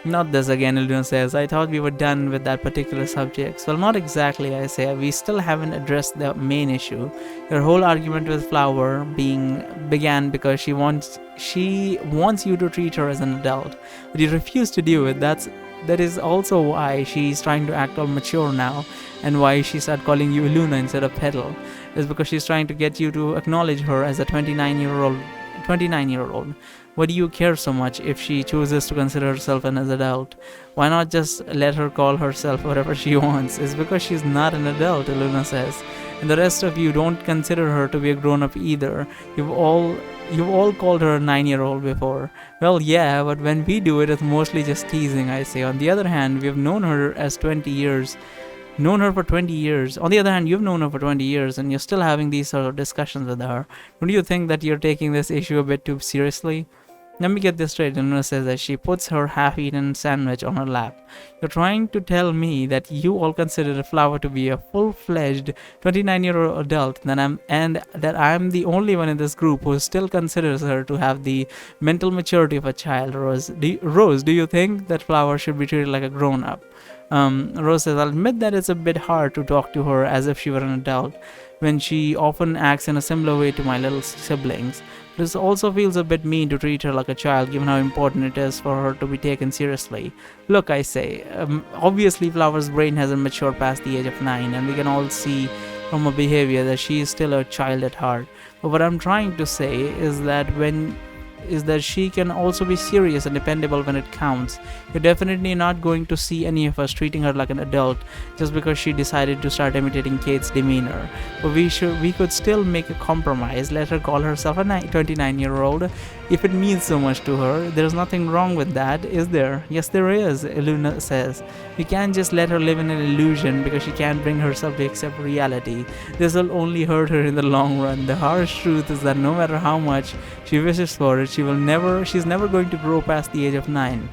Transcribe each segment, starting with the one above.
Not this again, Iluna says. I thought we were done with that particular subject. Well, not exactly, I say. We still haven't addressed the main issue. Your whole argument with Flower began because she wants you to treat her as an adult, but you refuse to do it. That is also why she's trying to act all mature now, and why she started calling you Iluna instead of Petal. Is because she's trying to get you to acknowledge her as a 29-year-old. Why do you care so much if she chooses to consider herself an adult? Why not just let her call herself whatever she wants? It's because she's not an adult, Iluna says. And the rest of you don't consider her to be a grown-up either. You've all called her a 9-year-old before. Well, yeah, but when we do it, it's mostly just teasing, I say. On the other hand, we've known her as 20 years. Known her for 20 years. On the other hand, you've known her for 20 years and you're still having these sort of discussions with her. Don't you think that you're taking this issue a bit too seriously? Let me get this straight, Iluna says as she puts her half-eaten sandwich on her lap. You're trying to tell me that you all consider Flower to be a full-fledged 29-year-old adult, and that I'm the only one in this group who still considers her to have the mental maturity of a child. Rose, do you think that Flower should be treated like a grown-up? Rose says, I'll admit that it's a bit hard to talk to her as if she were an adult, when she often acts in a similar way to my little siblings. This also feels a bit mean to treat her like a child, given how important it is for her to be taken seriously. Look, I say, obviously Flower's brain hasn't matured past the age of 9, and we can all see from her behavior that she is still a child at heart. But what I'm trying to say is that she can also be serious and dependable when it counts. You're definitely not going to see any of us treating her like an adult just because she decided to start imitating Kate's demeanor. But we could still make a compromise. Let her call herself a 29-year-old if it means so much to her. There's nothing wrong with that, is there? Yes, there is, Iluna says. We can't just let her live in an illusion because she can't bring herself to accept reality. This will only hurt her in the long run. The harsh truth is that no matter how much she wishes for it, she's never going to grow past the age of 9.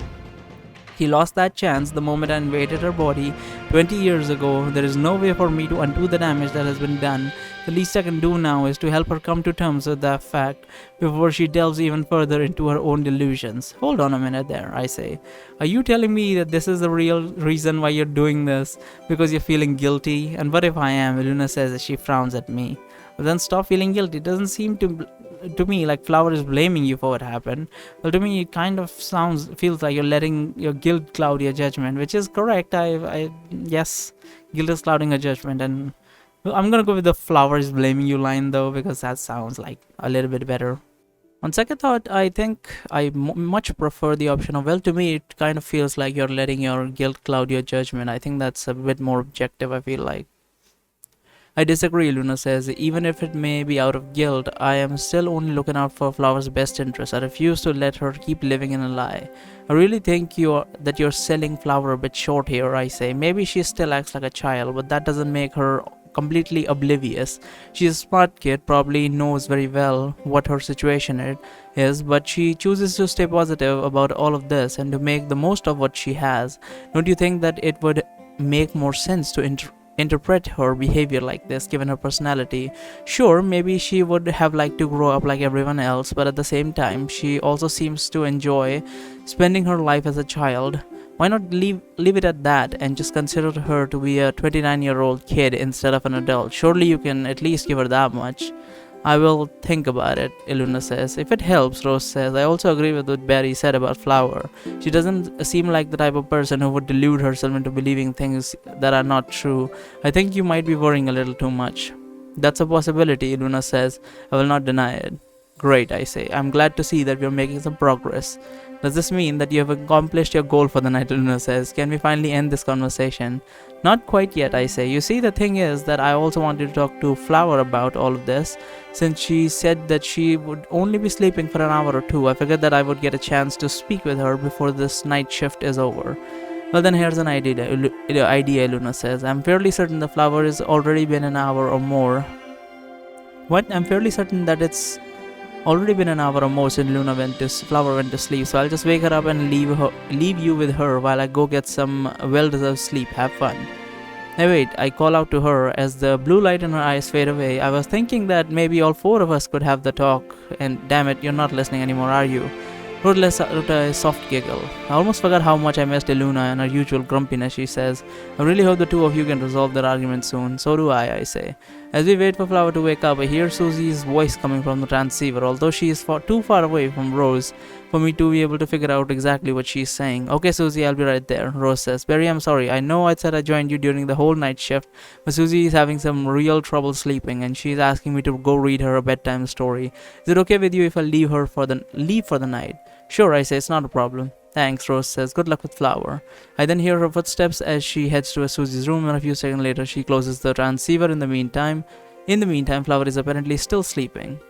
He lost that chance the moment I invaded her body 20 years ago. There is no way for me to undo the damage that has been done. The least I can do now is to help her come to terms with that fact before she delves even further into her own delusions. Hold on a minute there, I say. Are you telling me that this is the real reason why you're doing this? Because you're feeling guilty? And what if I am? Iluna says as she frowns at me. Well, then stop feeling guilty. It doesn't seem to me like Flower is blaming you for what happened. Well, to me it kind of feels like you're letting your guilt cloud your judgment, which is correct. Yes, guilt is clouding her judgment, and I'm gonna go with the Flower is blaming you line though, because that sounds like a little bit better. On second thought, I think I much prefer the option of, well, to me it kind of feels like you're letting your guilt cloud your judgment. I think that's a bit more objective, I feel like. I disagree, Luna says. Even if it may be out of guilt, I am still only looking out for Flower's best interest. I refuse to let her keep living in a lie. I really think that you're selling Flower a bit short here, I say. Maybe she still acts like a child, but that doesn't make her completely oblivious. She's a smart kid, probably knows very well what her situation is, but she chooses to stay positive about all of this and to make the most of what she has. Don't you think that it would make more sense to interpret her behavior like this given her personality? Sure, maybe she would have liked to grow up like everyone else, but at the same time she also seems to enjoy spending her life as a child. Why not leave it at that and just consider her to be a 29-year-old kid instead of an adult? Surely you can at least give her that much. I will think about it, Iluna says. If it helps, Rose says. I also agree with what Barry said about Flower. She doesn't seem like the type of person who would delude herself into believing things that are not true. I think you might be worrying a little too much. That's a possibility, Iluna says. I will not deny it. Great, I say. I'm glad to see that we're making some progress. Does this mean that you have accomplished your goal for the night, Iluna says. Can we finally end this conversation? Not quite yet, I say. You see, the thing is that I also wanted to talk to Flower about all of this. Since she said that she would only be sleeping for an hour or two, I figured that I would get a chance to speak with her before this night shift is over. Well, then here's an idea, Iluna says. I'm fairly certain the Flower has already been an hour or more. What? I'm fairly certain that it's already been an hour or more since Flower went to sleep, so I'll just wake her up and leave you with her while I go get some well-deserved sleep. Have fun. Hey, wait, I call out to her as the blue light in her eyes fade away. I was thinking that maybe all four of us could have the talk, and damn it, you're not listening anymore, are you? Rose lets out a soft giggle. I almost forgot how much I missed Iluna and her usual grumpiness, she says. I really hope the two of you can resolve their argument soon. So do I say. As we wait for Flower to wake up, I hear Susie's voice coming from the transceiver, although she is too far away from Rose for me to be able to figure out exactly what she's saying. Okay, Susie, I'll be right there, Rose says. Barry, I'm sorry. I know I said I joined you during the whole night shift, but Susie is having some real trouble sleeping, and she's asking me to go read her a bedtime story. Is it okay with you if I leave for the night? Sure, I say, it's not a problem. Thanks, Rose says. Good luck with Flower. I then hear her footsteps as she heads to Susie's room, and a few seconds later she closes the transceiver. In the meantime, Flower is apparently still sleeping.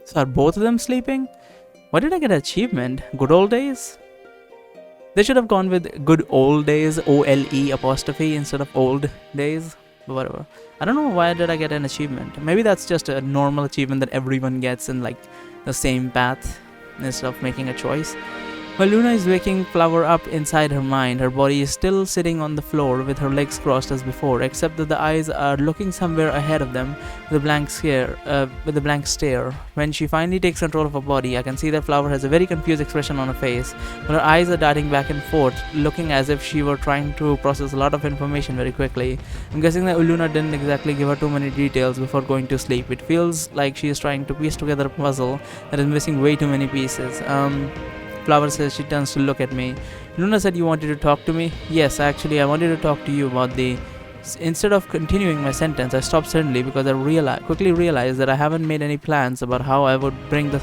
So are both of them sleeping? Why did I get an achievement? Good old days? They should have gone with good old days, OLE apostrophe instead of old days. But whatever. I don't know why did I get an achievement. Maybe that's just a normal achievement that everyone gets in like the same path instead of making a choice. While Luna is waking Flower up inside her mind, her body is still sitting on the floor with her legs crossed as before, except that the eyes are looking somewhere ahead of them with a blank stare. When she finally takes control of her body, I can see that Flower has a very confused expression on her face, while her eyes are darting back and forth, looking as if she were trying to process a lot of information very quickly. I'm guessing that Luna didn't exactly give her too many details before going to sleep. It feels like she is trying to piece together a puzzle that is missing way too many pieces. Flower says. She turns to look at me. Luna said you wanted to talk to me? Yes, actually I wanted to talk to you about the... Instead of continuing my sentence, I stopped suddenly because I quickly realized that I haven't made any plans about how I would bring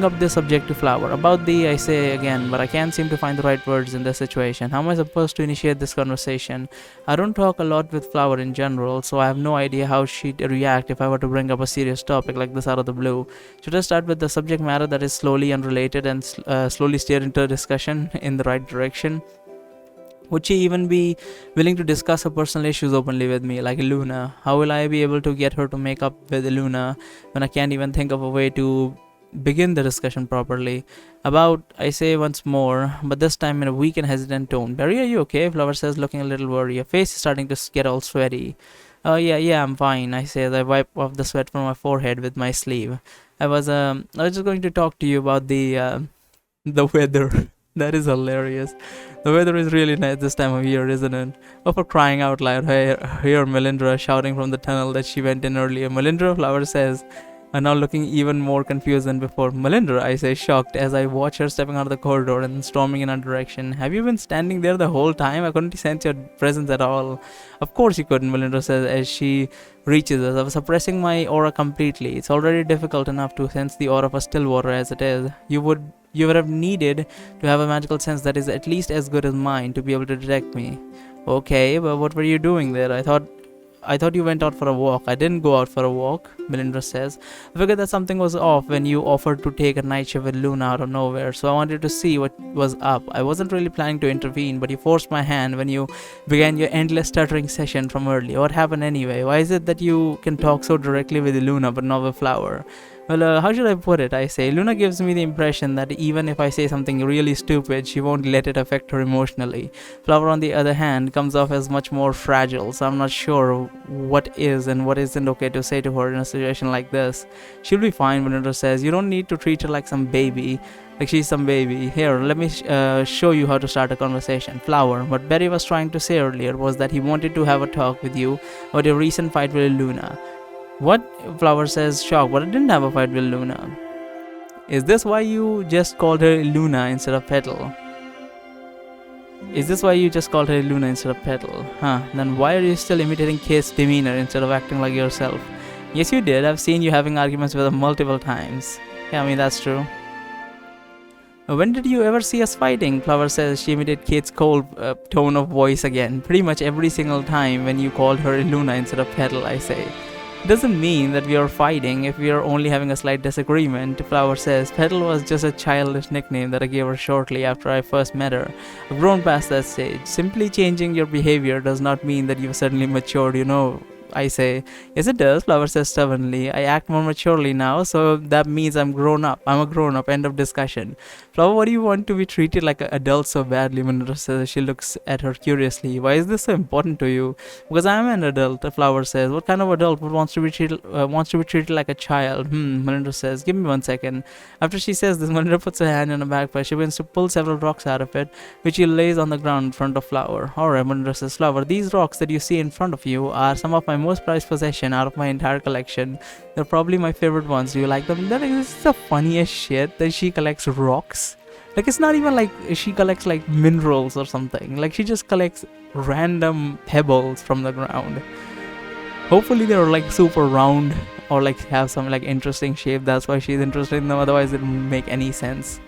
up this subject to Flower. About the, I say again, but I can't seem to find the right words in this situation. How am I supposed to initiate this conversation? I don't talk a lot with Flower in general, so I have no idea how she'd react if I were to bring up a serious topic like this out of the blue. Should I start with the subject matter that is slowly unrelated and slowly steer into a discussion in the right direction? Would she even be willing to discuss her personal issues openly with me, like Luna? How will I be able to get her to make up with Luna when I can't even think of a way to begin the discussion properly? I say once more, but this time in a weak and hesitant tone. Barry, are you okay? Flower says, looking a little worried. Your face is starting to get all sweaty. Oh yeah, I'm fine, I say as I wipe off the sweat from my forehead with my sleeve. I was just going to talk to you about the weather. That is hilarious. The weather is really nice this time of year, isn't it? Oh, for crying out loud, I hear Melindra shouting from the tunnel that she went in earlier. Melindra, Flower says, are now looking even more confused than before. Melindra, I say, shocked, as I watch her stepping out of the corridor and storming in our direction. Have you been standing there the whole time? I couldn't sense your presence at all. Of course you couldn't, Melindra says as she reaches us. I was suppressing my aura completely. It's already difficult enough to sense the aura of a still water as it is. You would have needed to have a magical sense that is at least as good as mine to be able to detect me. Okay, but what were you doing there? I thought you went out for a walk. I didn't go out for a walk, Melindra says. I figured that something was off when you offered to take a night shift with Luna out of nowhere, so I wanted to see what was up. I wasn't really planning to intervene, but you forced my hand when you began your endless stuttering session from earlier. What happened anyway? Why is it that you can talk so directly with Luna but not with Flower? Well, how should I put it? I say, Luna gives me the impression that even if I say something really stupid, she won't let it affect her emotionally. Flower, on the other hand, comes off as much more fragile, so I'm not sure what is and what isn't okay to say to her in a situation like this. She'll be fine, Vanessa says. You don't need to treat her like some baby. Like she's some baby. Here, let me show you how to start a conversation. Flower, what Barry was trying to say earlier was that he wanted to have a talk with you about your recent fight with Luna. What? Flower says, shocked, but I didn't have a fight with Luna. Is this why you just called her Luna instead of Petal? Huh, then why are you still imitating Kate's demeanor instead of acting like yourself? Yes, you did. I've seen you having arguments with her multiple times. Yeah, I mean, that's true. When did you ever see us fighting? Flower says. She imitated Kate's cold tone of voice again. Pretty much every single time when you called her Luna instead of Petal, I say. Doesn't mean that we are fighting if we are only having a slight disagreement, Flower says. Petal was just a childish nickname that I gave her shortly after I first met her. I've grown past that stage. Simply changing your behavior does not mean that you've suddenly matured, you know I say. Yes, it does, Flower says stubbornly. I act more maturely now, so that means I'm grown up. I'm a grown up. End of discussion. Flower, what do you want to be treated like an adult so badly? Melinda says. She looks at her curiously. Why is this so important to you? Because I'm an adult, Flower says. What kind of adult would wants to be treated like a child? Melinda says. Give me 1 second. After she says this, Melinda puts her hand in her backpack. She begins to pull several rocks out of it, which she lays on the ground in front of Flower. Alright, Melinda says. Flower, these rocks that you see in front of you are some of my most prized possession out of my entire collection. They're probably my favorite ones. Do you like them? That is the funniest shit that she collects rocks. Like, it's not even like she collects like minerals or something. Like, she just collects random pebbles from the ground. Hopefully they're like super round or like have some like interesting shape. That's why she's interested in them. Otherwise it wouldn't make any sense.